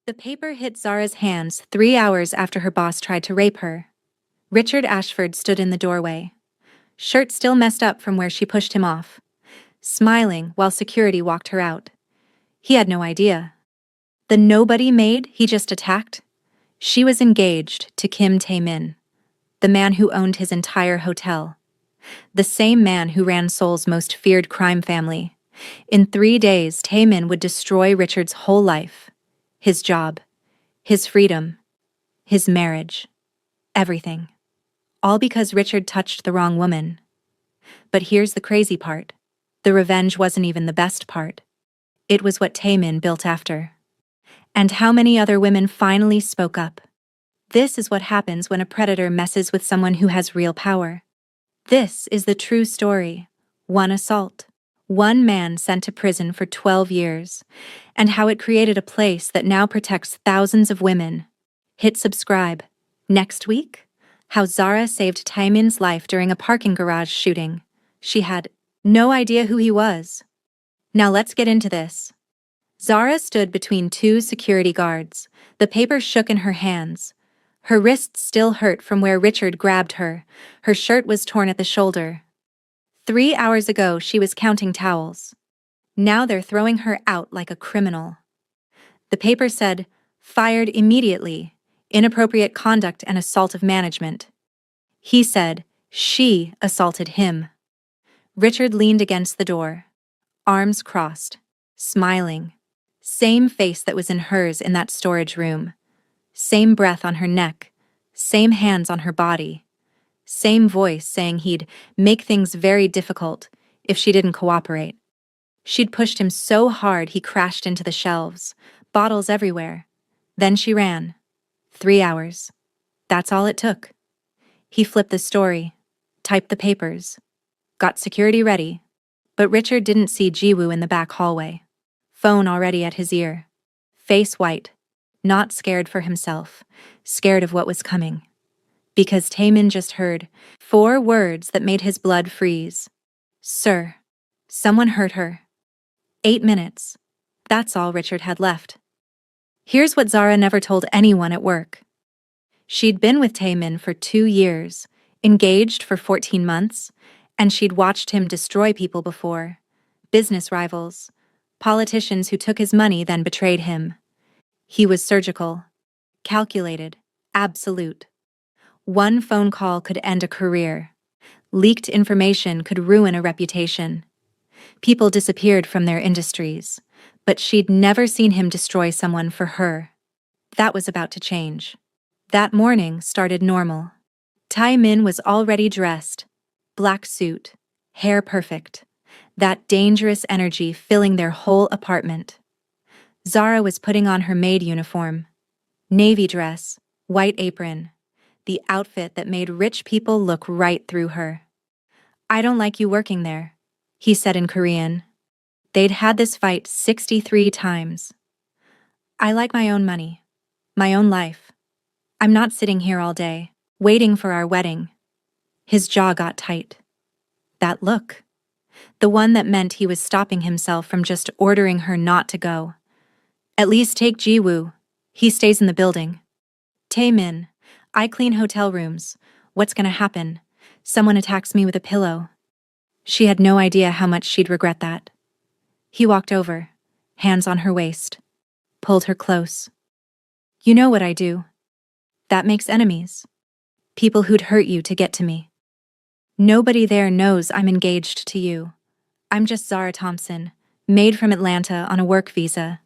The paper hit Zara's hands 3 hours after her boss tried to rape her. Richard Ashford stood in the doorway, shirt still messed up from where she pushed him off, smiling while security walked her out. He had no idea. The nobody Maid he just attacked? She was engaged to Kim Tae-min, the man who owned his entire hotel. The same man who ran Seoul's most feared crime family. In 3 days, Tae-min would destroy Richard's whole life. His job, his freedom, his marriage, everything. All because Richard touched the wrong woman. But here's the crazy part. The revenge wasn't even the best part. It was what Tae-min built after. And how many other women finally spoke up. This is what happens when a predator messes with someone who has real power. This is the true story. One assault. One man sent to prison for 12 years. And how it created a place that now protects thousands of women. Hit subscribe. Next week, how Zara saved Tae-min's life during a parking garage shooting. She had no idea who he was. Now let's get into this. Zara stood between two security guards. The paper shook in her hands. Her wrists still hurt from where Richard grabbed her. Her shirt was torn at the shoulder. 3 hours ago, she was counting towels. Now they're throwing her out like a criminal. The paper said, fired immediately, inappropriate conduct and assault of management. He said, she assaulted him. Richard leaned against the door, arms crossed, smiling. Same face that was in hers in that storage room. Same breath on her neck, same hands on her body. Same voice saying he'd make things very difficult if she didn't cooperate. She'd pushed him so hard he crashed into the shelves, bottles everywhere. Then she ran. 3 hours. That's all it took. He flipped the story, typed the papers, got security ready, but Richard didn't see Jiwoo in the back hallway. Phone already at his ear. Face white, not scared for himself, scared of what was coming. Because Tae-min just heard 4 words that made his blood freeze. Sir, someone hurt her. 8 minutes. That's all Richard had left. Here's what Zara never told anyone at work. She'd been with Tae-min for 2 years, engaged for 14 months, and she'd watched him destroy people before. Business rivals, politicians who took his money then betrayed him. He was surgical, calculated, absolute. One phone call could end a career. Leaked information could ruin a reputation. People disappeared from their industries, but she'd never seen him destroy someone for her. That was about to change. That morning started normal. Tae-min was already dressed. Black suit, hair perfect. That dangerous energy filling their whole apartment. Zara was putting on her maid uniform. Navy dress, white apron. The outfit that made rich people look right through her. I don't like you working there, he said in Korean. They'd had this fight 63 times. I like my own money, my own life. I'm not sitting here all day, waiting for our wedding. His jaw got tight. That look. The one that meant he was stopping himself from just ordering her not to go. At least take Jiwoo. He stays in the building. Tae-min, I clean hotel rooms. What's gonna happen? Someone attacks me with a pillow. She had no idea how much she'd regret that. He walked over, hands on her waist, pulled her close. You know what I do. That makes enemies. People who'd hurt you to get to me. Nobody there knows I'm engaged to you. I'm just Zara Thompson, maid from Atlanta on a work visa.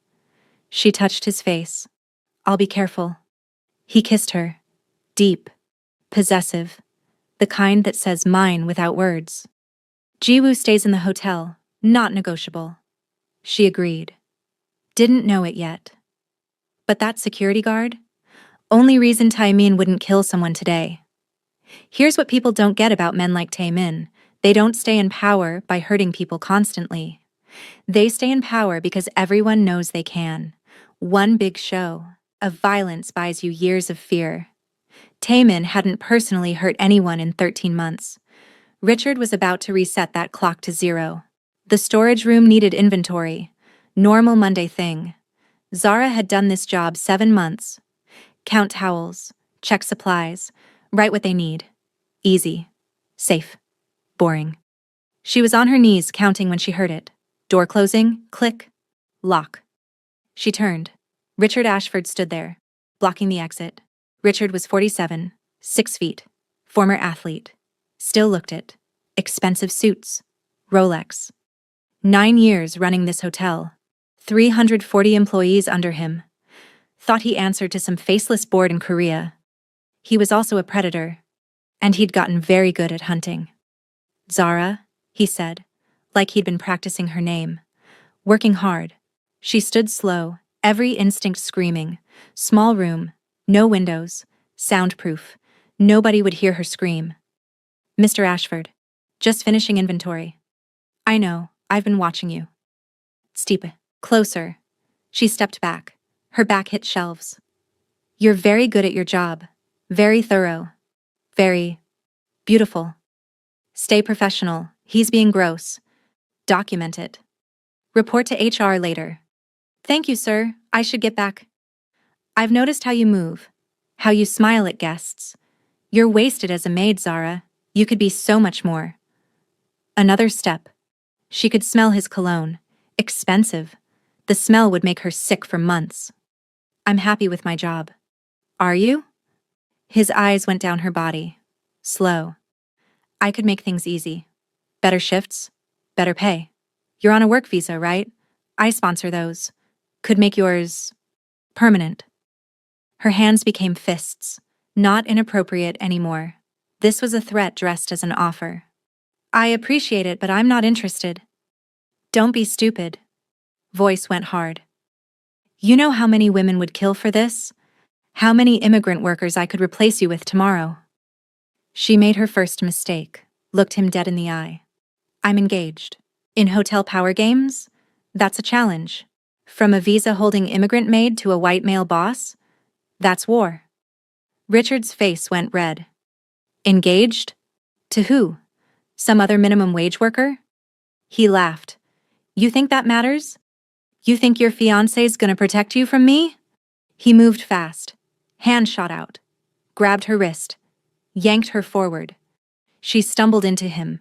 She touched his face. I'll be careful. He kissed her. Deep, possessive, the kind that says mine without words. Jiwoo stays in the hotel, not negotiable. She agreed. Didn't know it yet. But that security guard? Only reason Tae-min wouldn't kill someone today. Here's what people don't get about men like Tae-min. They don't stay in power by hurting people constantly. They stay in power because everyone knows they can. One big show of violence buys you years of fear. Tae-min hadn't personally hurt anyone in 13 months. Richard was about to reset that clock to 0. The storage room needed inventory. Normal Monday thing. Zara had done this job 7 months. Count towels, check supplies, write what they need. Easy. Safe. Boring. She was on her knees counting when she heard it. Door closing, click, lock. She turned. Richard Ashford stood there, blocking the exit. Richard was 47, 6 feet, former athlete. Still looked it. Expensive suits. Rolex. 9 years running this hotel. 340 employees under him. Thought he answered to some faceless board in Korea. He was also a predator, and he'd gotten very good at hunting. Zara, he said, like he'd been practicing her name. Working hard. She stood slow, every instinct screaming. Small room, no windows, soundproof. Nobody would hear her scream. Mr. Ashford. Just finishing inventory. I know, I've been watching you. Stipe. Closer. She stepped back. Her back hit shelves. You're very good at your job. Very thorough. Very beautiful. Stay professional. He's being gross. Document it. Report to HR later. Thank you, sir. I should get back. I've noticed how you move. How you smile at guests. You're wasted as a maid, Zara. You could be so much more. Another step. She could smell his cologne. Expensive. The smell would make her sick for months. I'm happy with my job. Are you? His eyes went down her body. Slow. I could make things easy. Better shifts. Better pay. You're on a work visa, right? I sponsor those. Could make yours permanent. Her hands became fists. Not inappropriate anymore. This was a threat dressed as an offer. I appreciate it, but I'm not interested. Don't be stupid. Voice went hard. You know how many women would kill for this? How many immigrant workers I could replace you with tomorrow? She made her first mistake, looked him dead in the eye. I'm engaged. In hotel power games? That's a challenge. From a visa-holding immigrant maid to a white male boss? That's war. Richard's face went red. Engaged? To who? Some other minimum wage worker? He laughed. You think that matters? You think your fiancé's gonna protect you from me? He moved fast. Hand shot out. Grabbed her wrist. Yanked her forward. She stumbled into him.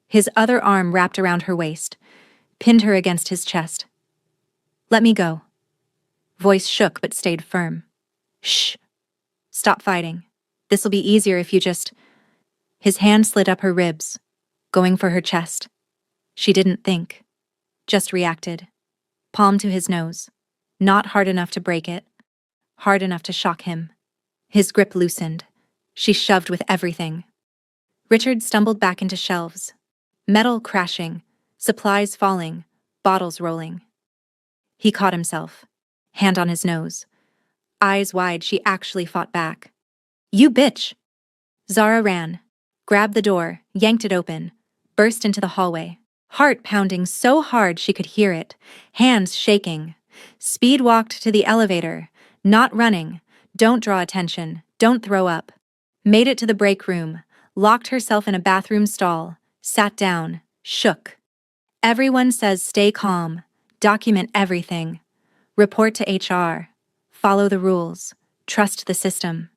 His other arm wrapped around her waist. Pinned her against his chest. Let me go. Voice shook but stayed firm. Shh. Stop fighting. This'll be easier if you just... His hand slid up her ribs, going for her chest. She didn't think. Just reacted. Palm to his nose. Not hard enough to break it. Hard enough to shock him. His grip loosened. She shoved with everything. Richard stumbled back into shelves. Metal crashing. Supplies falling. Bottles rolling. He caught himself. Hand on his nose. Eyes wide, she actually fought back. You bitch! Zara ran. Grabbed the door, yanked it open. Burst into the hallway. Heart pounding so hard she could hear it. Hands shaking. Speed walked to the elevator. Not running. Don't draw attention. Don't throw up. Made it to the break room. Locked herself in a bathroom stall. Sat down. Shook. Everyone says stay calm. Document everything. Report to HR. Follow the rules. Trust the system.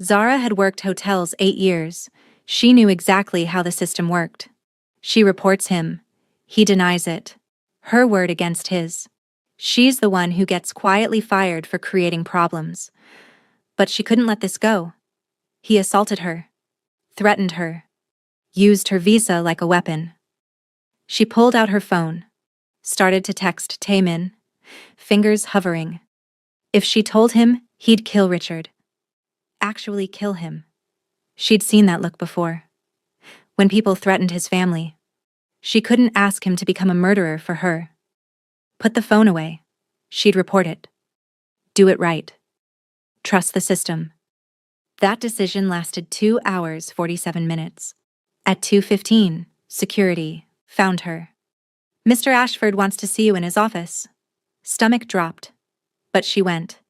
Zara had worked hotels 8 years. She knew exactly how the system worked. She reports him. He denies it. Her word against his. She's the one who gets quietly fired for creating problems. But she couldn't let this go. He assaulted her. Threatened her. Used her visa like a weapon. She pulled out her phone. Started to text Taemin. Fingers hovering. If she told him, he'd kill Richard. Actually kill him. She'd seen that look before. When people threatened his family. She couldn't ask him to become a murderer for her. Put the phone away. She'd report it. Do it right. Trust the system. That decision lasted 2 hours, 47 minutes. At 2:15, security found her. Mr. Ashford wants to see you in his office. Stomach dropped. But she went.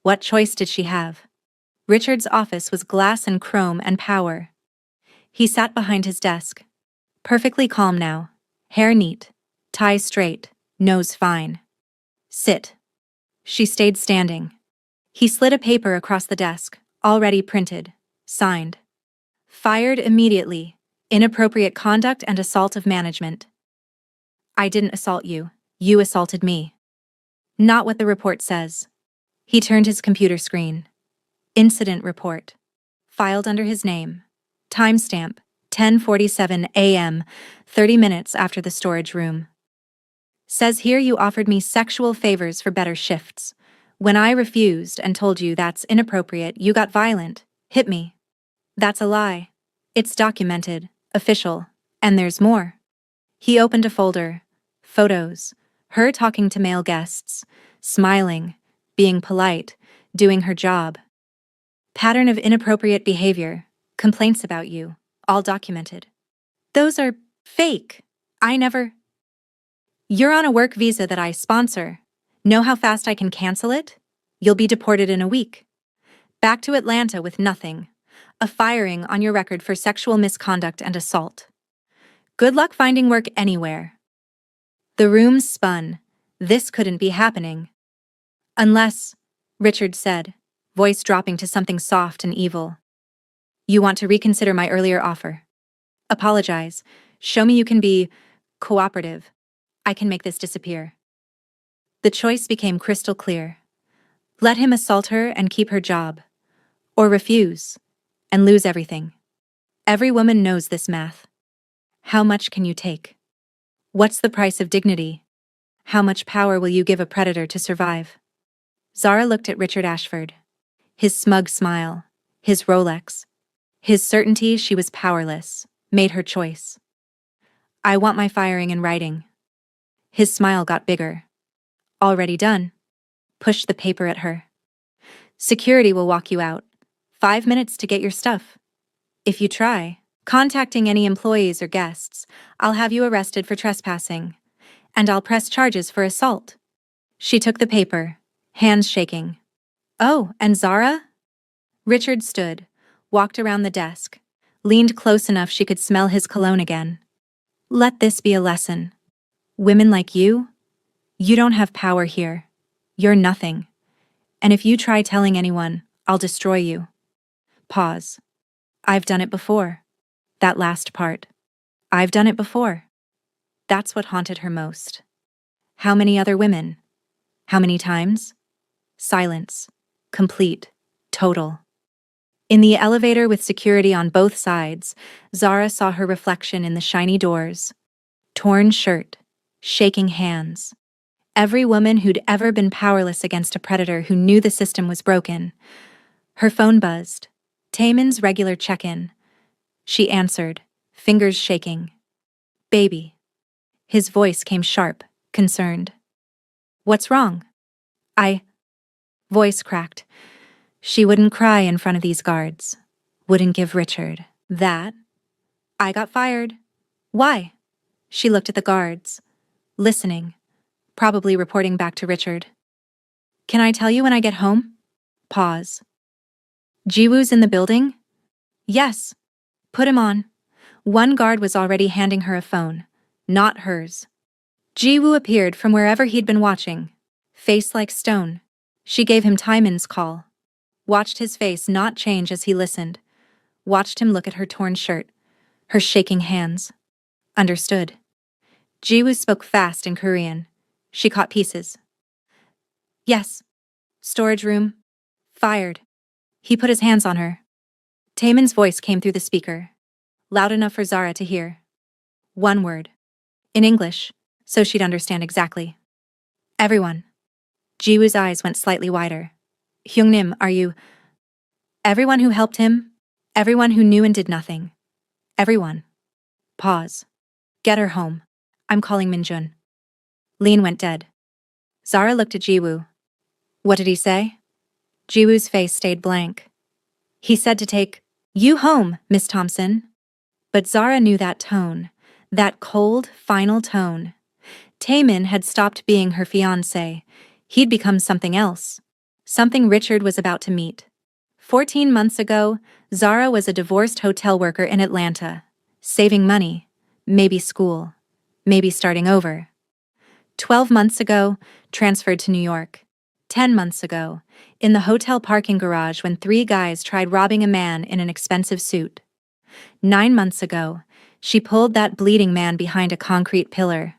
What choice did she have? Richard's office was glass and chrome and power. He sat behind his desk. Perfectly calm now. Hair neat. Tie straight. Nose fine. Sit. She stayed standing. He slid a paper across the desk, already printed, signed. Fired immediately. Inappropriate conduct and assault of management. I didn't assault you. You assaulted me. Not what the report says. He turned his computer screen. Incident report. Filed under his name. Timestamp, 10:47 a.m., 30 minutes after the storage room. Says here you offered me sexual favors for better shifts. When I refused and told you that's inappropriate, you got violent, hit me. That's a lie. It's documented, official, and there's more. He opened a folder. Photos. Her talking to male guests, smiling, being polite, doing her job. Pattern of inappropriate behavior, complaints about you, all documented. Those are fake. I never. You're on a work visa that I sponsor. Know how fast I can cancel it? You'll be deported in a week. Back to Atlanta with nothing. A firing on your record for sexual misconduct and assault. Good luck finding work anywhere. The room spun. This couldn't be happening. Unless, Richard said, voice dropping to something soft and evil. You want to reconsider my earlier offer. Apologize. Show me you can be cooperative. I can make this disappear. The choice became crystal clear. Let him assault her and keep her job. Or refuse and lose everything. Every woman knows this math. How much can you take? What's the price of dignity? How much power will you give a predator to survive? Zara looked at Richard Ashford. His smug smile, his Rolex, his certainty she was powerless, made her choice. I want my firing in writing. His smile got bigger. Already done. Pushed the paper at her. Security will walk you out. 5 minutes to get your stuff. If you try, contacting any employees or guests, I'll have you arrested for trespassing. And I'll press charges for assault. She took the paper, hands shaking. Oh, and Zara? Richard stood, walked around the desk, leaned close enough she could smell his cologne again. Let this be a lesson. Women like you don't have power here. You're nothing. And if you try telling anyone, I'll destroy you. Pause. I've done it before. That last part. I've done it before. That's what haunted her most. How many other women? How many times? Silence. Complete. Total. In the elevator with security on both sides, Zara saw her reflection in the shiny doors. Torn shirt. Shaking hands. Every woman who'd ever been powerless against a predator who knew the system was broken. Her phone buzzed. Taman's regular check-in. She answered, fingers shaking. Baby. His voice came sharp, concerned. What's wrong? Voice cracked. She wouldn't cry in front of these guards. Wouldn't give Richard that. I got fired. Why? She looked at the guards. Listening. Probably reporting back to Richard. Can I tell you when I get home? Pause. Jiwoo's in the building? Yes. Put him on. One guard was already handing her a phone, not hers. Jiwoo appeared from wherever he'd been watching, face like stone. She gave him Taemin's call. Watched his face not change as he listened. Watched him look at her torn shirt, her shaking hands. Understood. Jiwoo spoke fast in Korean. She caught pieces. Yes. Storage room. Fired. He put his hands on her. Taemin's voice came through the speaker, loud enough for Zara to hear. One word. In English, so she'd understand exactly. Everyone. Jiwoo's eyes went slightly wider. Hyungnim, are you... Everyone who helped him? Everyone who knew and did nothing? Everyone. Pause. Get her home. I'm calling Minjun. Lean went dead. Zara looked at Jiwoo. What did he say? Jiwoo's face stayed blank. He said to take you home, Miss Thompson. But Zara knew that tone, that cold, final tone. Taemin had stopped being her fiancé. He'd become something else. Something Richard was about to meet. 14 months ago, Zara was a divorced hotel worker in Atlanta, saving money, maybe school, maybe starting over. 12 months ago, transferred to New York. 10 months ago, in the hotel parking garage when 3 guys tried robbing a man in an expensive suit. 9 months ago, she pulled that bleeding man behind a concrete pillar.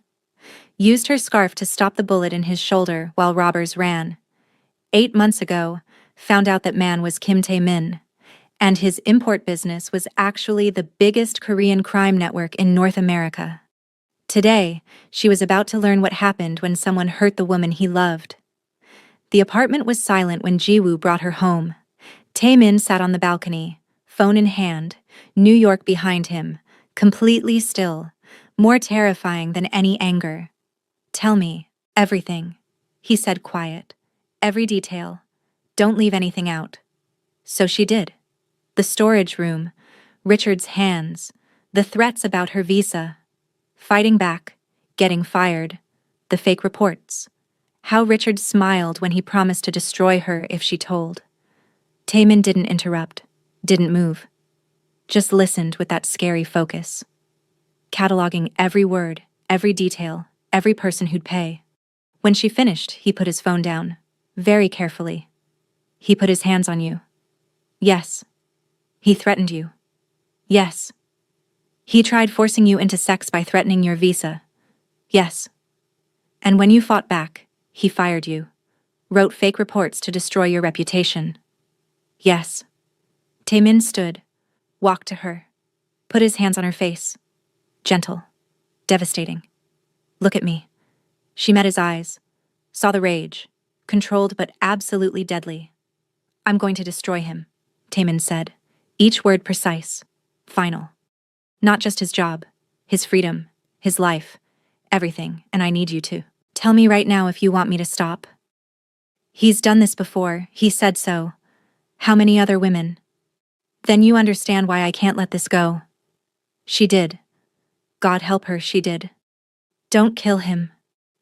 Used her scarf to stop the bullet in his shoulder while robbers ran. 8 months ago, found out that man was Kim Tae-min, and his import business was actually the biggest Korean crime network in North America. Today, she was about to learn what happened when someone hurt the woman he loved. The apartment was silent when Ji-woo brought her home. Tae-min sat on the balcony, phone in hand, New York behind him, completely still, more terrifying than any anger. "Tell me, everything," he said quiet. "Every detail. Don't leave anything out." So she did. The storage room, Richard's hands, the threats about her visa, fighting back, getting fired, the fake reports. How Richard smiled when he promised to destroy her if she told. Tae-min didn't interrupt, didn't move. Just listened with that scary focus. Cataloging every word, every detail, every person who'd pay. When she finished, he put his phone down, very carefully. "He put his hands on you." "Yes." "He threatened you." "Yes." "He tried forcing you into sex by threatening your visa." "Yes." "And when you fought back, he fired you. Wrote fake reports to destroy your reputation." "Yes." Tae-min stood, walked to her, put his hands on her face. Gentle, devastating. "Look at me." She met his eyes, saw the rage, controlled but absolutely deadly. "I'm going to destroy him," Tae-min said, each word precise, final. "Not just his job, his freedom, his life, everything, and I need you to. Tell me right now if you want me to stop." "He's done this before, he said so. How many other women?" "Then you understand why I can't let this go." She did. God help her, she did. "Don't kill him,"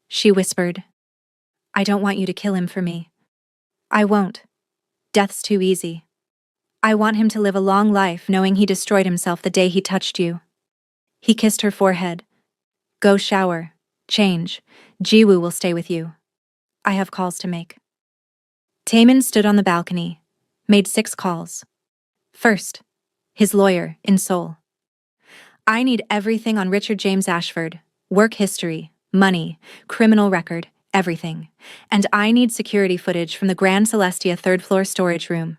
she whispered. "I don't want you to kill him for me. I won't. Death's too easy. I want him to live a long life knowing he destroyed himself the day he touched you." He kissed her forehead. "Go shower, change. Ji-woo will stay with you. I have calls to make." Tae-min stood on the balcony, made 6 calls. First, his lawyer in Seoul. "I need everything on Richard James Ashford, work history, money, criminal record, everything. And I need security footage from the Grand Celestia 3rd floor storage room.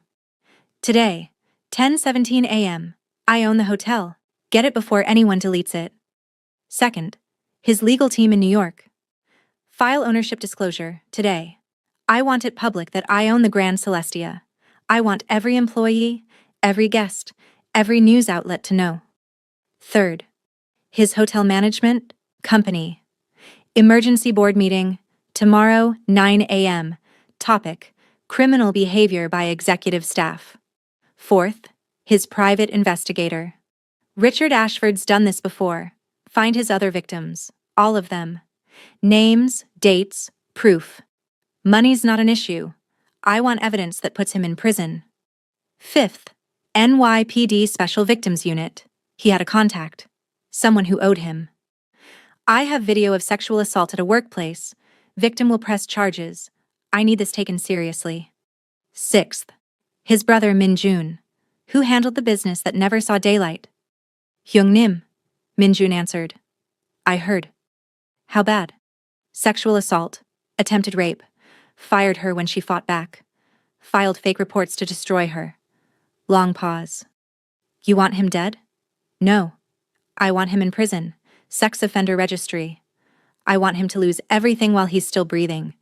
Today, 10:17 a.m. I own the hotel. Get it before anyone deletes it." Second, his legal team in New York. "File ownership disclosure, today. I want it public that I own the Grand Celestia. I want every employee, every guest, every news outlet to know." Third, his hotel management company. "Emergency board meeting, tomorrow, 9 a.m. Topic, criminal behavior by executive staff." Fourth, his private investigator. "Richard Ashford's done this before. Find his other victims, all of them. Names, dates, proof. Money's not an issue. I want evidence that puts him in prison." Fifth, NYPD Special Victims Unit. He had a contact, someone who owed him. "I have video of sexual assault at a workplace. Victim will press charges. I need this taken seriously." Sixth, his brother Min-jun, who handled the business that never saw daylight. "Hyung-nim," Min-jun answered. "I heard." "How bad?" "Sexual assault, attempted rape, fired her when she fought back, filed fake reports to destroy her." Long pause. "You want him dead?" "No. I want him in prison, sex offender registry. I want him to lose everything while he's still breathing.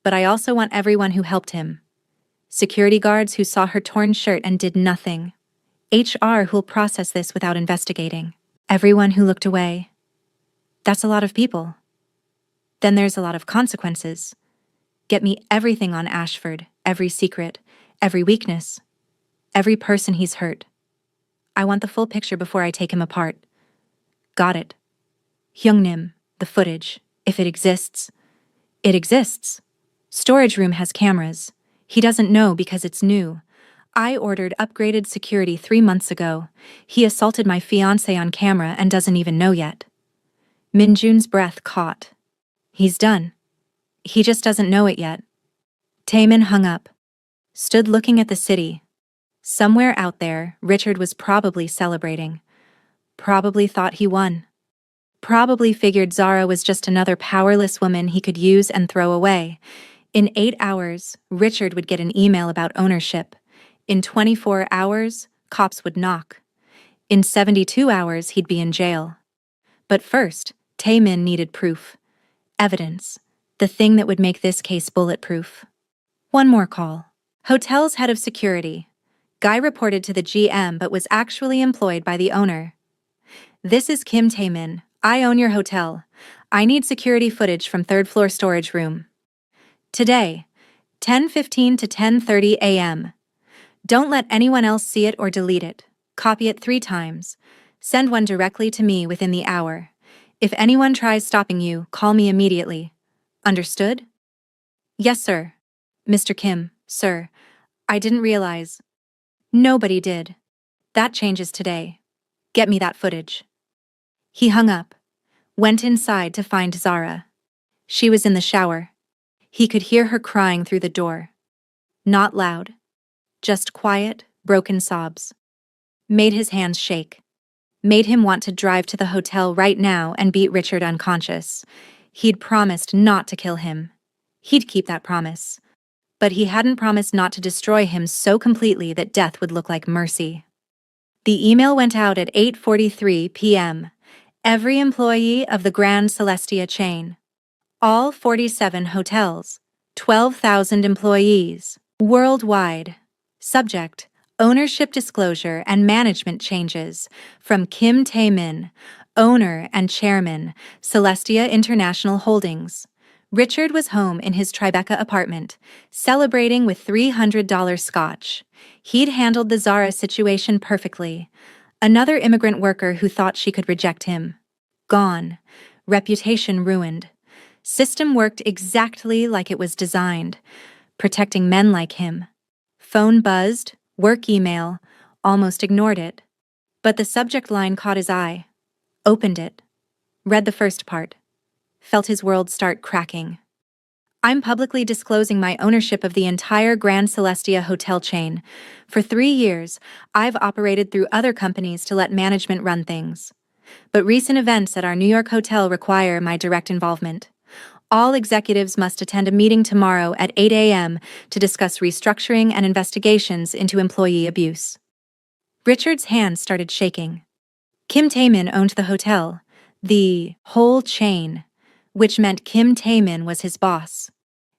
But I also want everyone who helped him. Security guards who saw her torn shirt and did nothing. HR who'll process this without investigating. Everyone who looked away. That's a lot of people. Then there's a lot of consequences. Get me everything on Ashford, every secret, every weakness, every person he's hurt. I want the full picture before I take him apart." "Got it." "Hyung-nim, the footage, if it exists." "It exists. Storage room has cameras. He doesn't know because it's new. I ordered upgraded security 3 months ago. He assaulted my fiancé on camera and doesn't even know yet." Min-jun's breath caught. "He's done. He just doesn't know it yet." Taemin hung up, stood looking at the city. Somewhere out there, Richard was probably celebrating. Probably thought he won. Probably figured Zara was just another powerless woman he could use and throw away. In 8 hours, Richard would get an email about ownership. In 24 hours, cops would knock. In 72 hours, he'd be in jail. But first, Taemin needed proof. Evidence. The thing that would make this case bulletproof. One more call. Hotel's head of security. Guy reported to the GM but was actually employed by the owner. This is Kim Taemin. I own your hotel. I need security footage from third-floor storage room. Today, 10:15 to 10:30 a.m. Don't let anyone else see it or delete it. Copy it 3 times. Send one directly to me within the hour. If anyone tries stopping you, call me immediately. Understood? Yes, sir. Mr. Kim, sir. I didn't realize. Nobody did. That changes today. Get me that footage. He hung up, went inside to find Zara. She was in the shower. He could hear her crying through the door. Not loud. Just quiet, broken sobs. Made his hands shake. Made him want to drive to the hotel right now and beat Richard unconscious. He'd promised not to kill him. He'd keep that promise. But he hadn't promised not to destroy him so completely that death would look like mercy. The email went out at 8:43 p.m. Every employee of the Grand Celestia chain. All 47 hotels. 12,000 employees. Worldwide. Subject: ownership disclosure and management changes. From Kim Taemin, owner and chairman, Celestia International Holdings. Richard was home in his Tribeca apartment, celebrating with $300 scotch. He'd handled the Zara situation perfectly. Another immigrant worker who thought she could reject him. Gone. Reputation ruined. System worked exactly like it was designed, protecting men like him. Phone buzzed, work email, almost ignored it. But the subject line caught his eye. Opened it. Read the first part. Felt his world start cracking. I'm publicly disclosing my ownership of the entire Grand Celestia hotel chain. For 3 years, I've operated through other companies to let management run things. But recent events at our New York hotel require my direct involvement. All executives must attend a meeting tomorrow at 8 a.m. to discuss restructuring and investigations into employee abuse. Richard's hands started shaking. Kim Taemin owned the hotel, the whole chain, which meant Kim Taemin was his boss.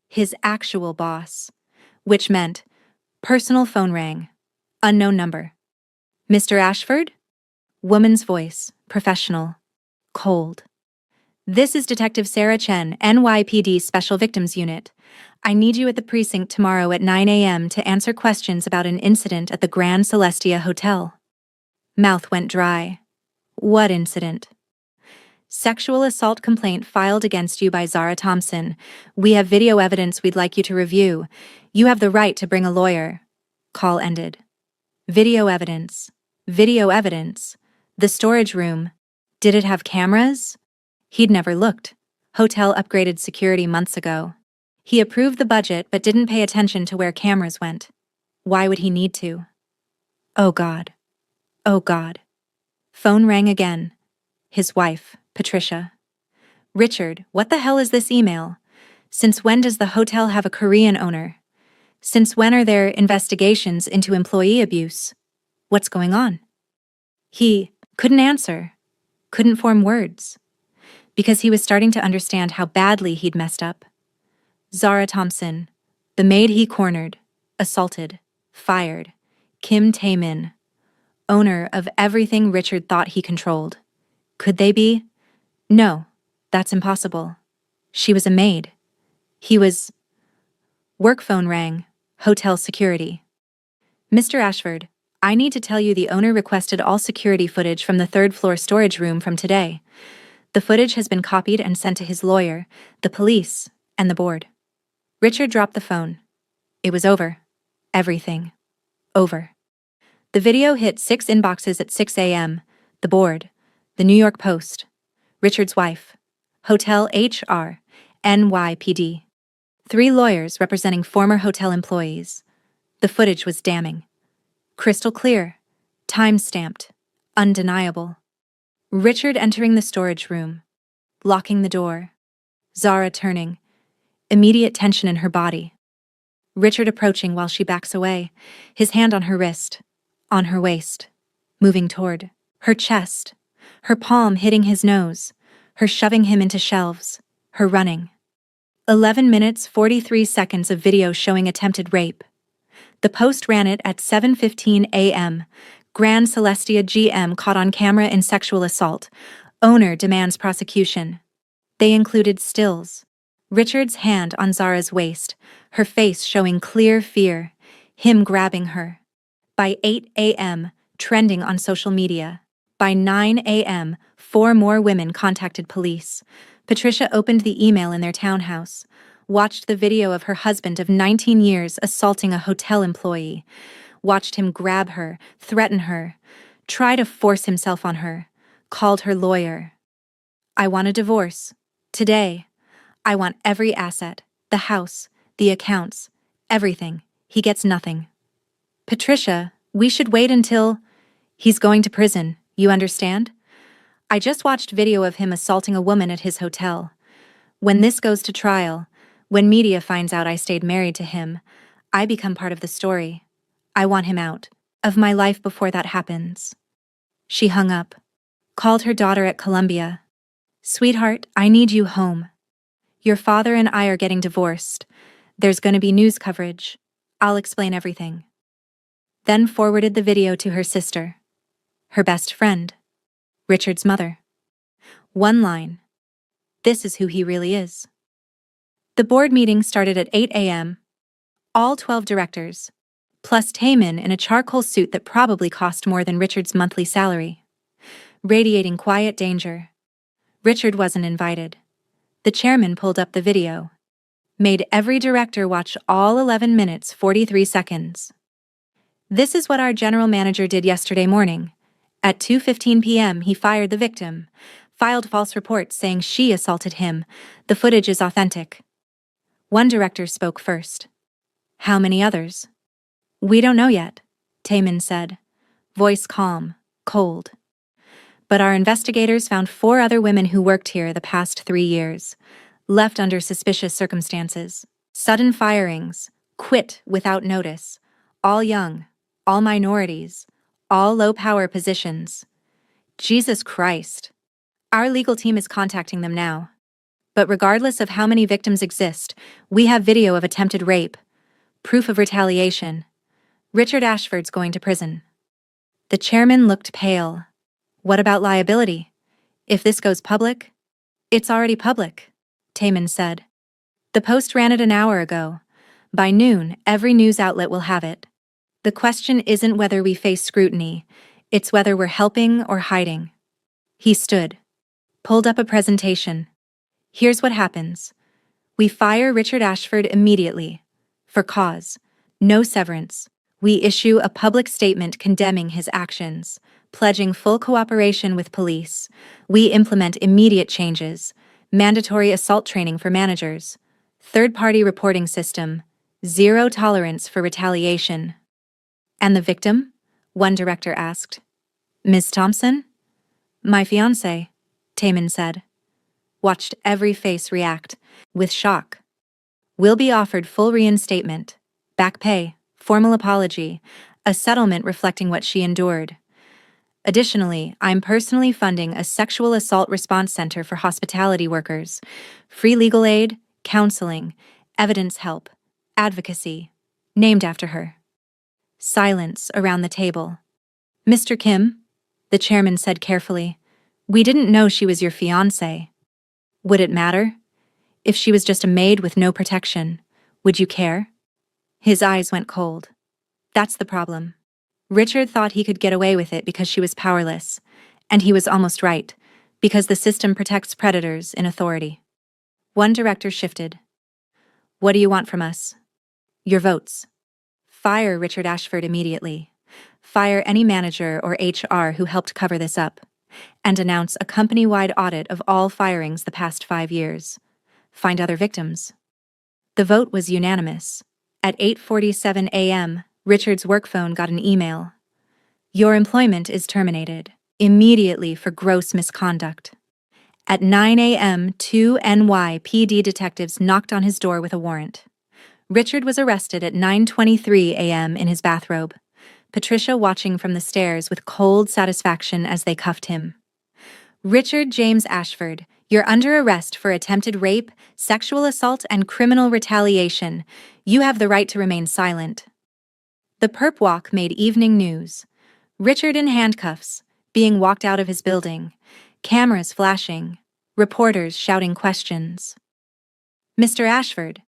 His actual boss. Which meant personal phone rang. Unknown number. Mr. Ashford? Woman's voice, professional, cold. This is Detective Sarah Chen, NYPD Special Victims Unit. I need you at the precinct tomorrow at 9 a.m. to answer questions about an incident at the Grand Celestia Hotel. Mouth went dry. What incident? Sexual assault complaint filed against you by Zara Thompson. We have video evidence we'd like you to review. You have the right to bring a lawyer. Call ended. Video evidence. Video evidence. The storage room. Did it have cameras? He'd never looked. Hotel upgraded security months ago. He approved the budget but didn't pay attention to where cameras went. Why would he need to? Oh God. Oh God. Phone rang again. His wife, Patricia. Richard, what the hell is this email? Since when does the hotel have a Korean owner? Since when are there investigations into employee abuse? What's going on? He couldn't answer, couldn't form words, because he was starting to understand how badly he'd messed up. Zara Thompson, the maid he cornered, assaulted, fired, Kim Taemin, owner of everything Richard thought he controlled. Could they be? No, that's impossible. She was a maid. He was... Work phone rang. Hotel security. Mr. Ashford, I need to tell you the owner requested all security footage from the third-floor storage room from today. The footage has been copied and sent to his lawyer, the police, and the board. Richard dropped the phone. It was over. Everything. Over. The video hit 6 inboxes at 6 a.m. The board. The New York Post. Richard's wife. Hotel HR. NYPD. 3 lawyers representing former hotel employees. The footage was damning. Crystal clear, time-stamped, undeniable. Richard entering the storage room, locking the door. Zara turning, immediate tension in her body. Richard approaching while she backs away, his hand on her wrist, on her waist, moving toward her chest, her palm hitting his nose, her shoving him into shelves, her running. 11 minutes 43 seconds of video showing attempted rape. The Post ran it at 7:15 a.m. Grand Celestia GM caught on camera in sexual assault. Owner demands prosecution. They included stills. Richard's hand on Zara's waist, her face showing clear fear, him grabbing her. By 8 a.m., trending on social media. By 9 a.m., 4 more women contacted police. Patricia opened the email in their townhouse, watched the video of her husband of 19 years assaulting a hotel employee, watched him grab her, threaten her, try to force himself on her, called her lawyer. I want a divorce. Today. I want every asset, the house, the accounts, everything. He gets nothing. Patricia, we should wait until he's going to prison, you understand? I just watched video of him assaulting a woman at his hotel. When this goes to trial, when media finds out I stayed married to him, I become part of the story. I want him out of my life before that happens. She hung up, called her daughter at Columbia. Sweetheart, I need you home. Your father and I are getting divorced. There's going to be news coverage. I'll explain everything. Then forwarded the video to her sister, her best friend, Richard's mother. One line. This is who he really is. The board meeting started at 8 a.m. All 12 directors, plus Taman in a charcoal suit that probably cost more than Richard's monthly salary. Radiating quiet danger. Richard wasn't invited. The chairman pulled up the video. Made every director watch all 11 minutes 43 seconds. This is what our general manager did yesterday morning. At 2:15 p.m. he fired the victim, filed false reports saying she assaulted him. The footage is authentic. One director spoke first. How many others? We don't know yet, Taman said, voice calm, cold. But our investigators found 4 other women who worked here the past 3 years, left under suspicious circumstances. Sudden firings, quit without notice, all young, all minorities, all low-power positions. Jesus Christ. Our legal team is contacting them now. But regardless of how many victims exist, we have video of attempted rape, proof of retaliation. Richard Ashford's going to prison. The chairman looked pale. What about liability? If this goes public? It's already public, Taman said. The Post ran it an hour ago. By noon, every news outlet will have it. The question isn't whether we face scrutiny, it's whether we're helping or hiding. He stood, pulled up a presentation. Here's what happens. We fire Richard Ashford immediately. For cause. No severance. We issue a public statement condemning his actions, pledging full cooperation with police. We implement immediate changes, mandatory assault training for managers, third-party reporting system, zero tolerance for retaliation. And the victim? One director asked. Ms. Thompson? My fiancé, Taman said. Watched every face react, with shock. Will be offered full reinstatement, back pay, formal apology, a settlement reflecting what she endured. Additionally, I'm personally funding a sexual assault response center for hospitality workers, free legal aid, counseling, evidence help, advocacy, named after her. Silence around the table. Mr. Kim, the chairman said carefully, we didn't know she was your fiancé. Would it matter? If she was just a maid with no protection, would you care? His eyes went cold. That's the problem. Richard thought he could get away with it because she was powerless, and he was almost right, because the system protects predators in authority. One director shifted. What do you want from us? Your votes. Fire Richard Ashford immediately. Fire any manager or HR who helped cover this up. And announce a company-wide audit of all firings the past 5 years. Find other victims. The vote was unanimous. At 8:47 a.m., Richard's work phone got an email. Your employment is terminated immediately for gross misconduct. At 9 a.m., two NYPD detectives knocked on his door with a warrant. Richard was arrested at 9:23 a.m. in his bathrobe, Patricia watching from the stairs with cold satisfaction as they cuffed him. Richard James Ashford, you're under arrest for attempted rape, sexual assault, and criminal retaliation. You have the right to remain silent. The perp walk made evening news. Richard in handcuffs, being walked out of his building, cameras flashing, reporters shouting questions. Mr. Ashford,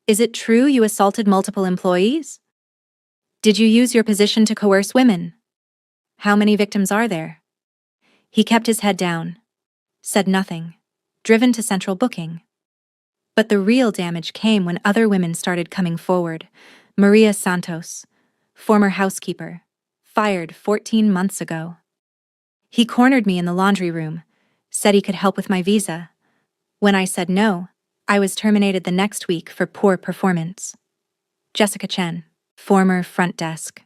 is it true you assaulted multiple employees? Did you use your position to coerce women? How many victims are there? He kept his head down, said nothing, driven to central booking. But the real damage came when other women started coming forward. Maria Santos, former housekeeper, fired 14 months ago. He cornered me in the laundry room, said he could help with my visa. When I said no, I was terminated the next week for poor performance. Jessica Chen, former front desk,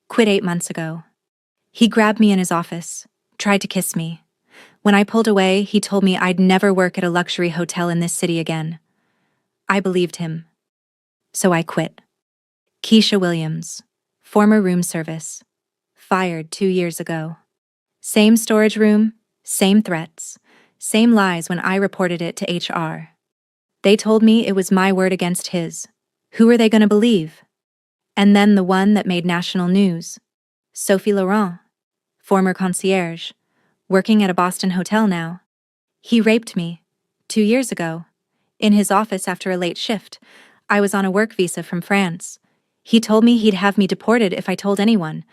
quit 8 months ago. He grabbed me in his office, tried to kiss me. When I pulled away, he told me I'd never work at a luxury hotel in this city again. I believed him. So I quit. Keisha Williams, former room service, fired 2 years ago. Same storage room, same threats, same lies when I reported it to HR. They told me it was my word against his. Who were they going to believe? And then the one that made national news. Sophie Laurent, former concierge, working at a Boston hotel now. He raped me, 2 years ago, in his office after a late shift. I was on a work visa from France. He told me he'd have me deported if I told anyone.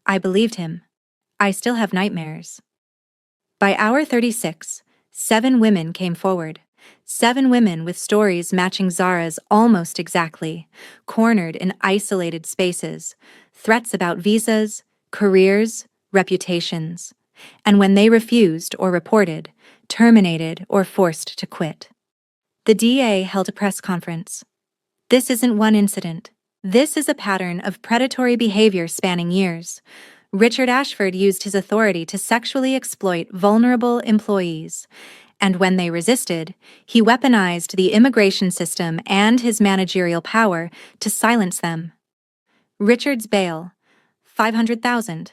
I believed him. I still have nightmares. By hour 36, 7 women came forward. 7 women with stories matching Zara's almost exactly, cornered in isolated spaces, threats about visas, careers, reputations, and when they refused or reported, terminated or forced to quit. The DA held a press conference. This isn't one incident. This is a pattern of predatory behavior spanning years. Richard Ashford used his authority to sexually exploit vulnerable employees, and when they resisted, he weaponized the immigration system and his managerial power to silence them. Richard's bail, $500,000.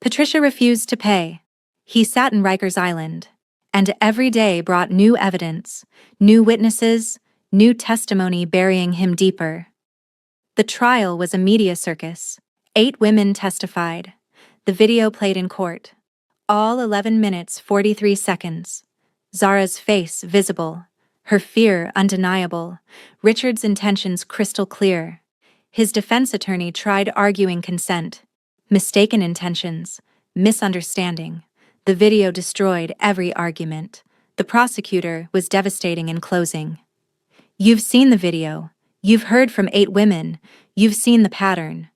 Patricia refused to pay. He sat in Rikers Island, and every day brought new evidence, new witnesses, new testimony burying him deeper. The trial was a media circus. 8 women testified. The video played in court. All 11 minutes 43 seconds. Zara's face visible, her fear undeniable, Richard's intentions crystal clear. His defense attorney tried arguing consent. Mistaken intentions, misunderstanding. The video destroyed every argument. The prosecutor was devastating in closing. You've seen the video. You've heard from 8 women. You've seen the pattern.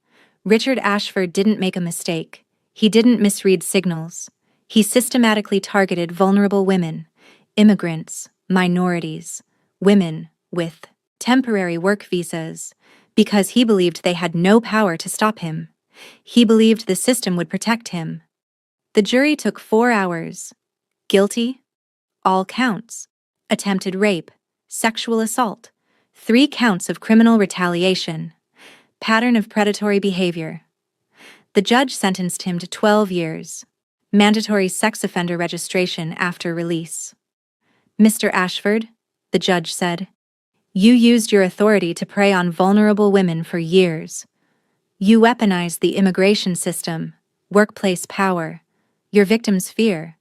Richard Ashford didn't make a mistake. He didn't misread signals. He systematically targeted vulnerable women, immigrants, minorities, women with temporary work visas, because he believed they had no power to stop him. He believed the system would protect him. The jury took 4 hours. Guilty? All counts. Attempted rape, sexual assault, 3 counts of criminal retaliation, pattern of predatory behavior. The judge sentenced him to 12 years, mandatory sex offender registration after release. Mr. Ashford, the judge said, you used your authority to prey on vulnerable women for years. You weaponized the immigration system, workplace power, your victims' fear.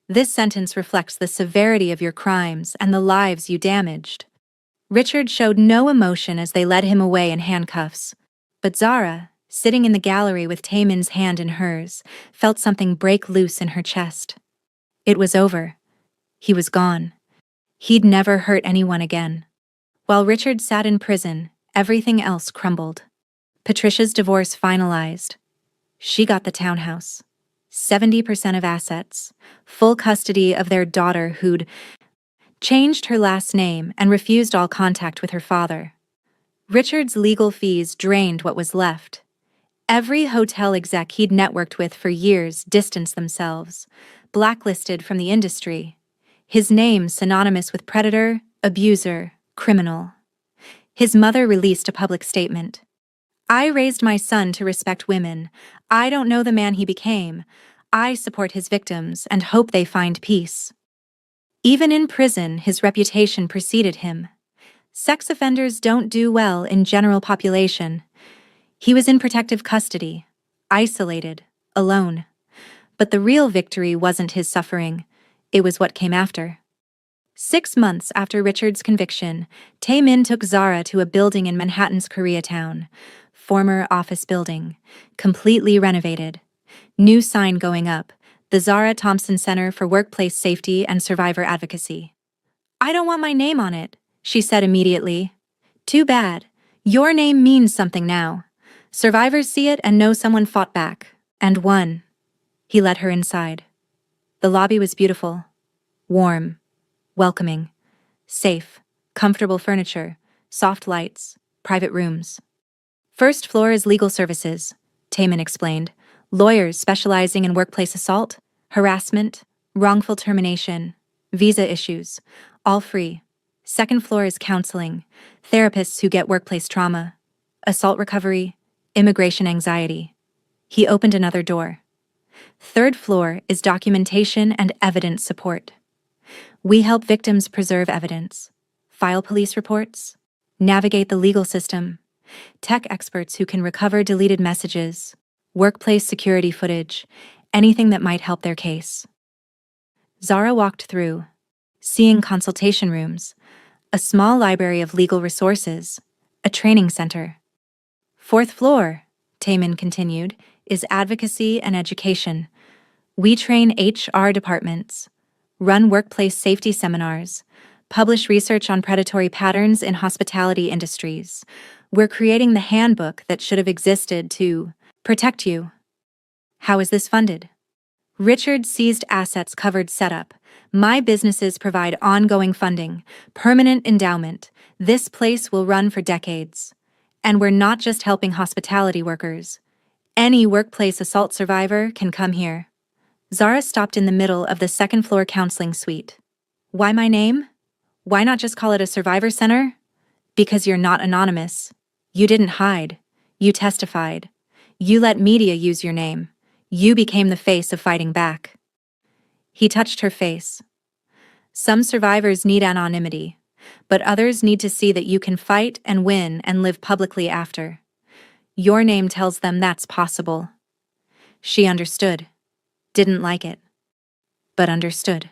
This sentence reflects the severity of your crimes and the lives you damaged. Richard showed no emotion as they led him away in handcuffs, but Zara, sitting in the gallery with Taemin's hand in hers, felt something break loose in her chest. It was over. He was gone. He'd never hurt anyone again. While Richard sat in prison, everything else crumbled. Patricia's divorce finalized. She got the townhouse, 70% of assets, full custody of their daughter who'd changed her last name and refused all contact with her father. Richard's legal fees drained what was left. Every hotel exec he'd networked with for years distanced themselves, blacklisted from the industry. His name synonymous with predator, abuser, criminal. His mother released a public statement. "I raised my son to respect women. I don't know the man he became. I support his victims and hope they find peace." Even in prison, his reputation preceded him. Sex offenders don't do well in general population. He was in protective custody, isolated, alone. But the real victory wasn't his suffering. It was what came after. 6 months after Richard's conviction, Tae-min took Zara to a building in Manhattan's Koreatown. Former office building, completely renovated. New sign going up, the Zara Thompson Center for Workplace Safety and Survivor Advocacy. "I don't want my name on it," she said immediately. "Too bad. Your name means something now. Survivors see it and know someone fought back, and won." He led her inside. The lobby was beautiful, warm, welcoming, safe, comfortable furniture, soft lights, private rooms. "First floor is legal services," Taemin explained. "Lawyers specializing in workplace assault, harassment, wrongful termination, visa issues, all free. Second floor is counseling, therapists who get workplace trauma, assault recovery, immigration anxiety." He opened another door. "Third floor is documentation and evidence support. We help victims preserve evidence, file police reports, navigate the legal system, tech experts who can recover deleted messages, workplace security footage, anything that might help their case." Zara walked through, seeing consultation rooms, a small library of legal resources, a training center. "Fourth floor," Taemin continued, "is advocacy and education. We train HR departments, run workplace safety seminars, publish research on predatory patterns in hospitality industries. We're creating the handbook that should have existed to protect you." "How is this funded?" Richard seized assets covered setup. "My businesses provide ongoing funding, permanent endowment. This place will run for decades. And we're not just helping hospitality workers. Any workplace assault survivor can come here." Zara stopped in the middle of the second-floor counseling suite. "Why my name? Why not just call it a survivor center?" "Because you're not anonymous. You didn't hide. You testified. You let media use your name. You became the face of fighting back." He touched her face. "Some survivors need anonymity, but others need to see that you can fight and win and live publicly after. Your name tells them that's possible." She understood. Didn't like it, but understood.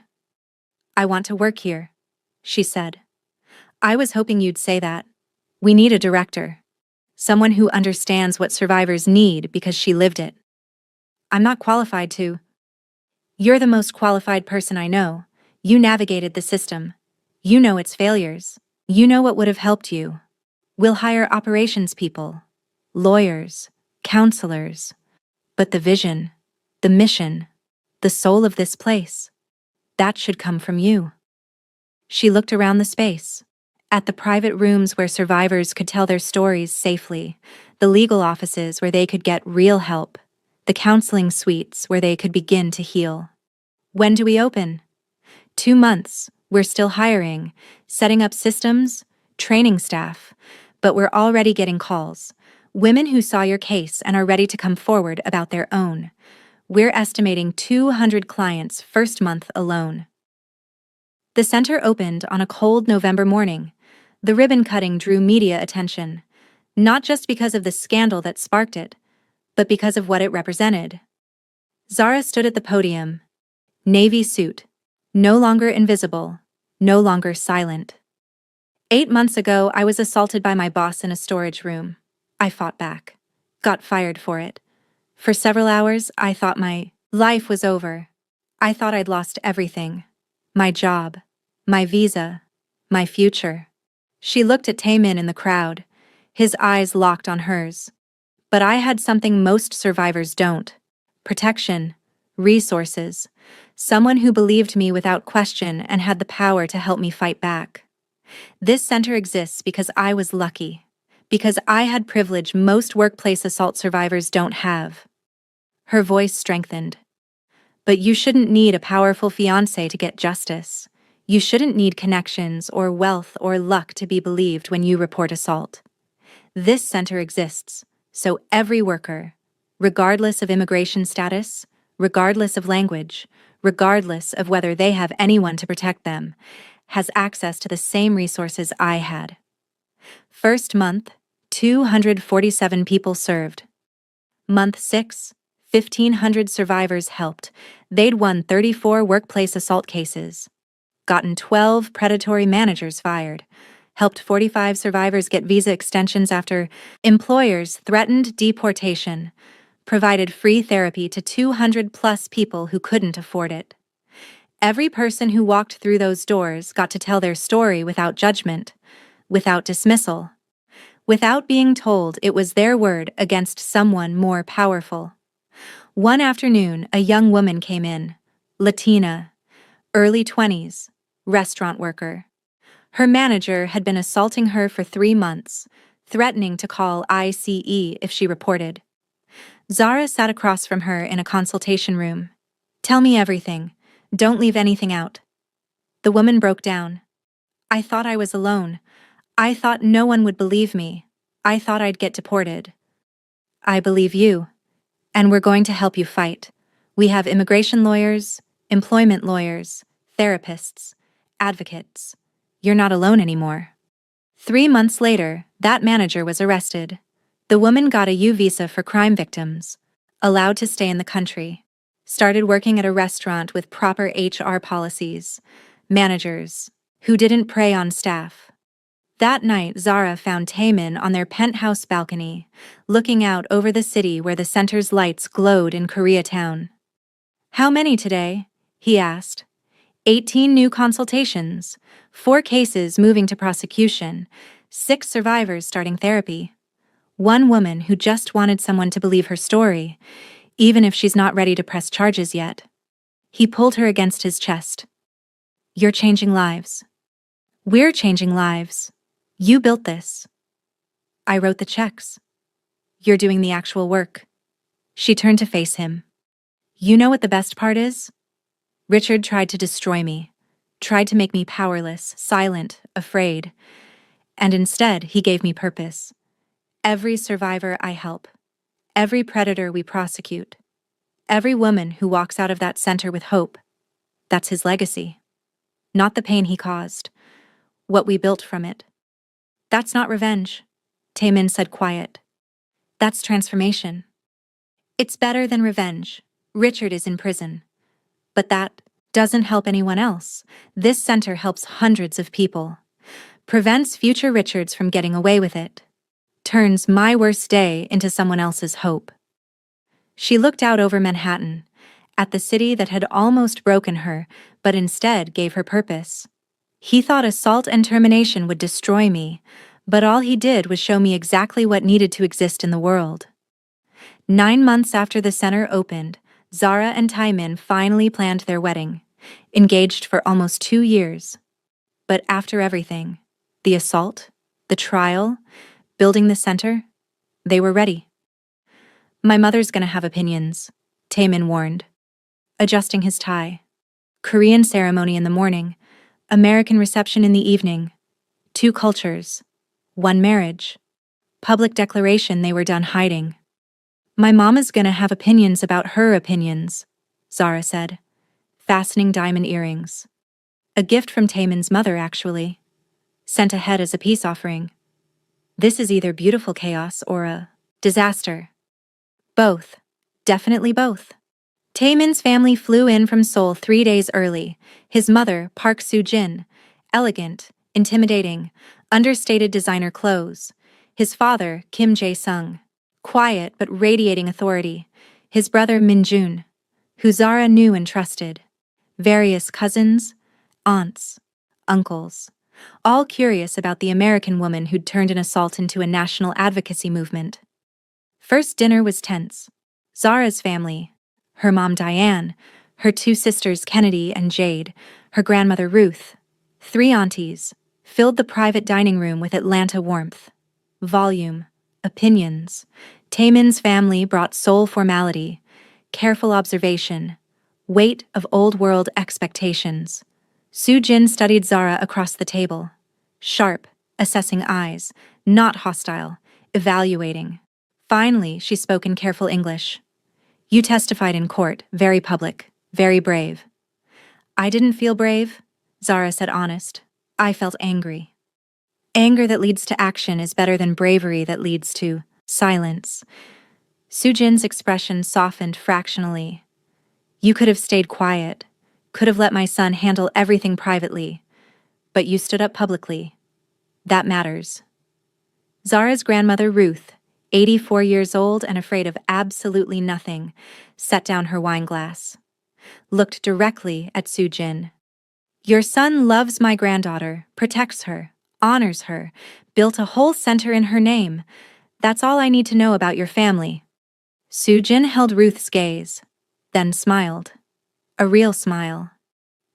"I want to work here," she said. "I was hoping you'd say that. We need a director. Someone who understands what survivors need because she lived it." "I'm not qualified to." "You're the most qualified person I know. You navigated the system. You know its failures. You know what would have helped you. We'll hire operations people, lawyers, counselors. But the vision, the mission, the soul of this place, that should come from you." She looked around the space, at the private rooms where survivors could tell their stories safely, the legal offices where they could get real help, the counseling suites where they could begin to heal. "When do we open?" 2 months. We're still hiring, setting up systems, training staff, but we're already getting calls. Women who saw your case and are ready to come forward about their own. We're estimating 200 clients first month alone." The center opened on a cold November morning. The ribbon cutting drew media attention, not just because of the scandal that sparked it, but because of what it represented. Zara stood at the podium, navy suit, no longer invisible, no longer silent. 8 months ago, I was assaulted by my boss in a storage room. I fought back, got fired for it. For several hours, I thought my life was over. I thought I'd lost everything. My job, my visa, my future. She looked at Taemin in the crowd, his eyes locked on hers. "But I had something most survivors don't. Protection, resources, someone who believed me without question and had the power to help me fight back. This center exists because I was lucky, Because I had privilege most workplace assault survivors don't have. Her voice strengthened. But you shouldn't need a powerful fiancé to get justice. You shouldn't need connections or wealth or luck to be believed when you report assault. This center exists, so every worker, regardless of immigration status, regardless of language, regardless of whether they have anyone to protect them, has access to the same resources I had. First month, 247 people served. Month 6, 1,500 survivors helped. They'd won 34 workplace assault cases, gotten 12 predatory managers fired, helped 45 survivors get visa extensions after employers threatened deportation, provided free therapy to 200+ people who couldn't afford it. Every person who walked through those doors got to tell their story without judgment, without dismissal, without being told it was their word against someone more powerful. One afternoon, a young woman came in, Latina, early 20s, restaurant worker. Her manager had been assaulting her for 3 months, threatening to call ICE if she reported. Zara sat across from her in a consultation room. "Tell me everything. Don't leave anything out." The woman broke down. "I thought I was alone. I thought no one would believe me. I thought I'd get deported." "I believe you. And we're going to help you fight. We have immigration lawyers, employment lawyers, therapists, advocates. You're not alone anymore." 3 months later, that manager was arrested. The woman got a U visa for crime victims, allowed to stay in the country, started working at a restaurant with proper HR policies, managers who didn't prey on staff. That night, Zara found Taemin on their penthouse balcony, looking out over the city where the center's lights glowed in Koreatown. "How many today?" he asked. 18 new consultations, 4 cases moving to prosecution, 6 survivors starting therapy. One woman who just wanted someone to believe her story, even if she's not ready to press charges yet. He pulled her against his chest. "You're changing lives. We're changing lives. You built this. I wrote the checks. You're doing the actual work." She turned to face him. "You know what the best part is? Richard tried to destroy me, tried to make me powerless, silent, afraid. And instead, he gave me purpose. Every survivor I help, every predator we prosecute, every woman who walks out of that center with hope, that's his legacy. Not the pain he caused, what we built from it." "That's not revenge," Taemin said quiet. "That's transformation. It's better than revenge. Richard is in prison. But that doesn't help anyone else. This center helps hundreds of people. Prevents future Richards from getting away with it. Turns my worst day into someone else's hope." She looked out over Manhattan, at the city that had almost broken her, but instead gave her purpose. "He thought assault and termination would destroy me, but all he did was show me exactly what needed to exist in the world." 9 months after the center opened, Zara and Taemin finally planned their wedding, engaged for almost 2 years. But after everything, the assault, the trial, building the center, they were ready. "My mother's gonna have opinions," Taemin warned, adjusting his tie. Korean ceremony in the morning, American reception in the evening. 2 cultures, 1 marriage. Public declaration they were done hiding. "My mom is gonna have opinions about her opinions," Zara said, fastening diamond earrings. A gift from Taemin's mother, actually. Sent ahead as a peace offering. This is either beautiful chaos or a disaster. Both. Definitely both. Taemin's family flew in from Seoul 3 days early. His mother, Park Soo-jin, elegant, intimidating, understated designer clothes. His father, Kim Jae-sung, quiet but radiating authority. His brother, Min-jun, who Zara knew and trusted. Various cousins, aunts, uncles, all curious about the American woman who'd turned an assault into a national advocacy movement. First dinner was tense. Zara's family, her mom Diane, her 2 sisters Kennedy and Jade, her grandmother Ruth, 3 aunties, filled the private dining room with Atlanta warmth. volume, opinions. Taemin's family brought sole formality, careful observation, weight of old-world expectations. Soo-jin studied Zara across the table. Sharp, assessing eyes, not hostile, evaluating. Finally, she spoke in careful English. You testified in court, very public, very brave. I didn't feel brave, Zara said honest. I felt angry. Anger that leads to action is better than bravery that leads to silence. Soo-jin's expression softened fractionally. You could have stayed quiet, could have let my son handle everything privately, but you stood up publicly. That matters. Zara's grandmother, Ruth, 84 years old and afraid of absolutely nothing, set down her wine glass. Looked directly at Soo-jin. Your son loves my granddaughter, protects her, honors her, built a whole center in her name. That's all I need to know about your family. Soo-jin held Ruth's gaze, then smiled. A real smile.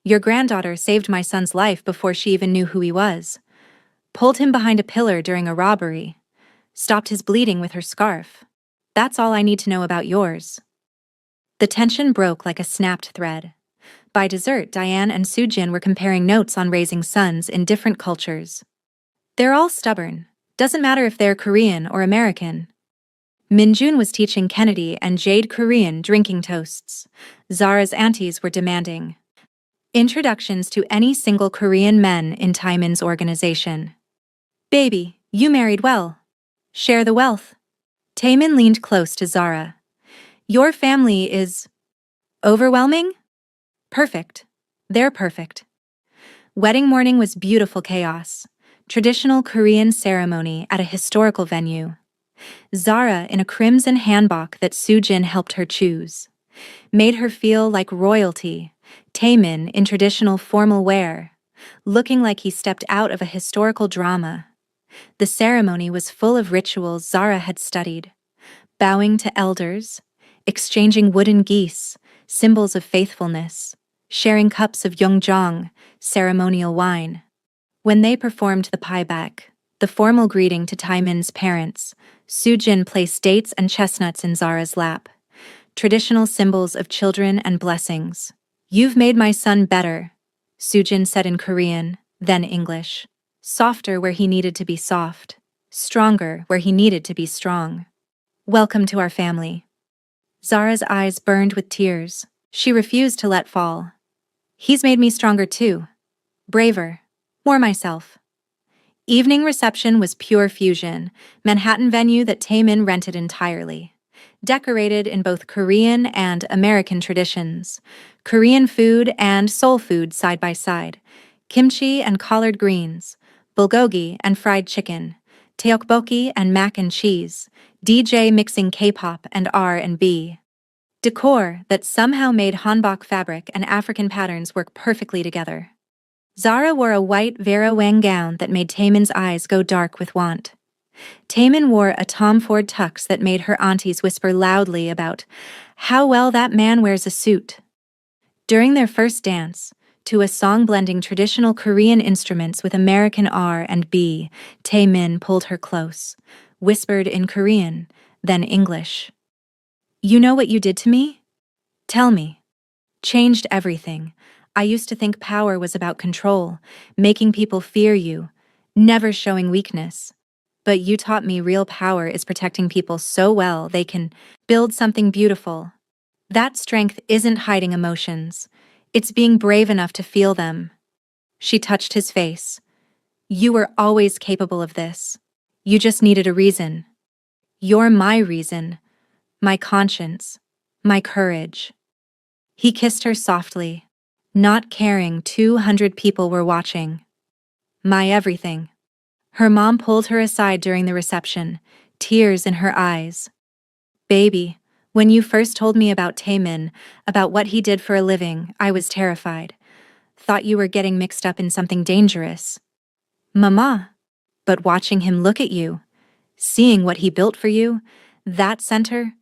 Your granddaughter saved my son's life before she even knew who he was. Pulled him behind a pillar during a robbery. Stopped his bleeding with her scarf. That's all I need to know about yours. The tension broke like a snapped thread. By dessert, Diane and Soo-jin were comparing notes on raising sons in different cultures. They're all stubborn. Doesn't matter if they're Korean or American. Minjun was teaching Kennedy and Jade Korean drinking toasts. Zara's aunties were demanding introductions to any single Korean men in Taemin's organization. Baby, you married well. Share the wealth. Taemin leaned close to Zara. Your family is overwhelming? Perfect. They're perfect. Wedding morning was beautiful chaos. Traditional Korean ceremony at a historical venue. Zara in a crimson hanbok that Soo-jin helped her choose. Made her feel like royalty. Taemin in traditional formal wear, looking like he stepped out of a historical drama. The ceremony was full of rituals Zara had studied. Bowing to elders, exchanging wooden geese, symbols of faithfulness, sharing cups of yeongjang, ceremonial wine. When they performed the pieback, the formal greeting to Taemin's parents, Soo-jin placed dates and chestnuts in Zara's lap. Traditional symbols of children and blessings. You've made my son better, Soo-jin said in Korean, then English. Softer where he needed to be soft. Stronger where he needed to be strong. Welcome to our family. Zara's eyes burned with tears. She refused to let fall. He's made me stronger too. Braver. More myself. Evening reception was pure fusion, Manhattan venue that Taemin rented entirely. Decorated in both Korean and American traditions. Korean food and Seoul food side by side. Kimchi and collard greens. Bulgogi and fried chicken. Tteokbokki and mac and cheese. DJ mixing K-pop and R&B. Decor that somehow made hanbok fabric and African patterns work perfectly together. Zara wore a white Vera Wang gown that made Taemin's eyes go dark with want. Taemin wore a Tom Ford tux that made her aunties whisper loudly about how well that man wears a suit. During their first dance, to a song blending traditional Korean instruments with American R&B, Taemin pulled her close, whispered in Korean, then English. You know what you did to me? Tell me. Changed everything. I used to think power was about control, making people fear you, never showing weakness. But you taught me real power is protecting people so well they can build something beautiful. That strength isn't hiding emotions. It's being brave enough to feel them. She touched his face. You were always capable of this. You just needed a reason. You're my reason, my conscience, my courage. He kissed her softly, not caring 200 people were watching. My everything. Her mom pulled her aside during the reception, tears in her eyes. Baby, when you first told me about Taemin, about what he did for a living, I was terrified. Thought you were getting mixed up in something dangerous. Mama. But watching him look at you, seeing what he built for you, that center,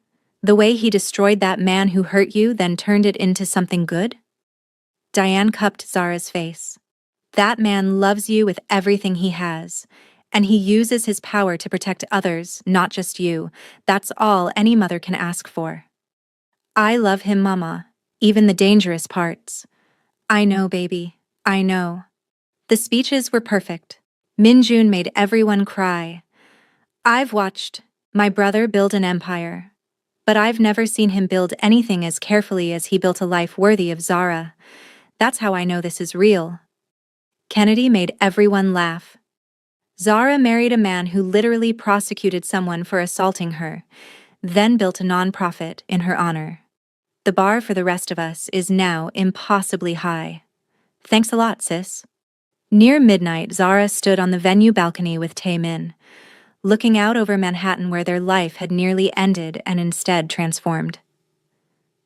the way he destroyed that man who hurt you, then turned it into something good? Diane cupped Zara's face. That man loves you with everything he has, And he uses his power to protect others, not just you. That's all any mother can ask for. I love him, Mama. Even the dangerous parts. I know, baby. I know. The speeches were perfect. Min Jun made everyone cry. I've watched my brother build an empire, but I've never seen him build anything as carefully as he built a life worthy of Zara. That's how I know this is real. Kennedy made everyone laugh. Zara married a man who literally prosecuted someone for assaulting her, then built a nonprofit in her honor. The bar for the rest of us is now impossibly high. Thanks a lot, sis. Near midnight, Zara stood on the venue balcony with Tae Min, looking out over Manhattan where their life had nearly ended and instead transformed.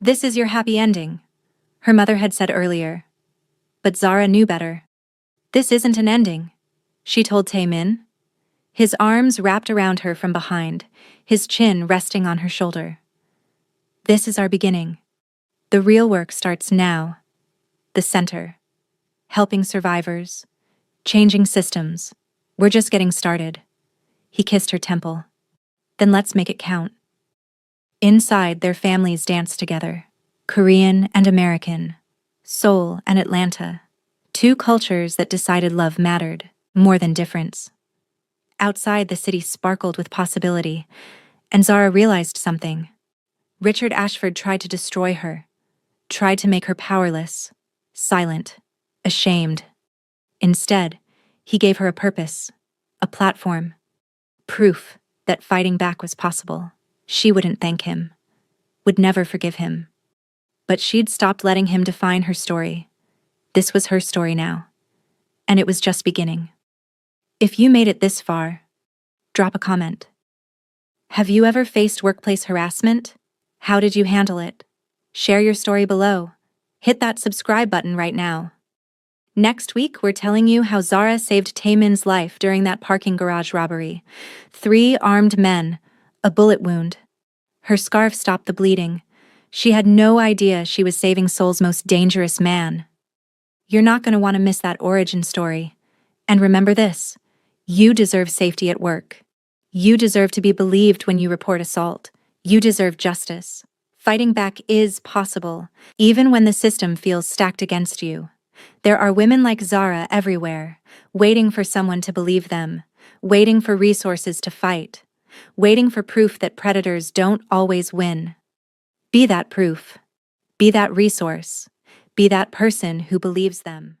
This is your happy ending, her mother had said earlier. But Zara knew better. This isn't an ending, she told Tae Min. His arms wrapped around her from behind, his chin resting on her shoulder. This is our beginning. The real work starts now. The center. Helping survivors. Changing systems. We're just getting started. He kissed her temple. Then let's make it count. Inside, their families danced together. Korean and American. Seoul and Atlanta. Two cultures that decided love mattered, more than difference. Outside, the city sparkled with possibility, and Zara realized something. Richard Ashford tried to destroy her, tried to make her powerless, silent, ashamed. Instead, he gave her a purpose, a platform, proof that fighting back was possible. She wouldn't thank him, would never forgive him. But she'd stopped letting him define her story. This was her story now, and it was just beginning. If you made it this far, drop a comment. Have you ever faced workplace harassment? How did you handle it? Share your story below. Hit that subscribe button right now. Next week, we're telling you how Zara saved Tae Min's life during that parking garage robbery. 3 armed men, a bullet wound. Her scarf stopped the bleeding. She had no idea she was saving Seoul's most dangerous man. You're not going to want to miss that origin story. And remember this, you deserve safety at work. You deserve to be believed when you report assault. You deserve justice. Fighting back is possible, even when the system feels stacked against you. There are women like Zara everywhere, waiting for someone to believe them, waiting for resources to fight, waiting for proof that predators don't always win. Be that proof. Be that resource. Be that person who believes them.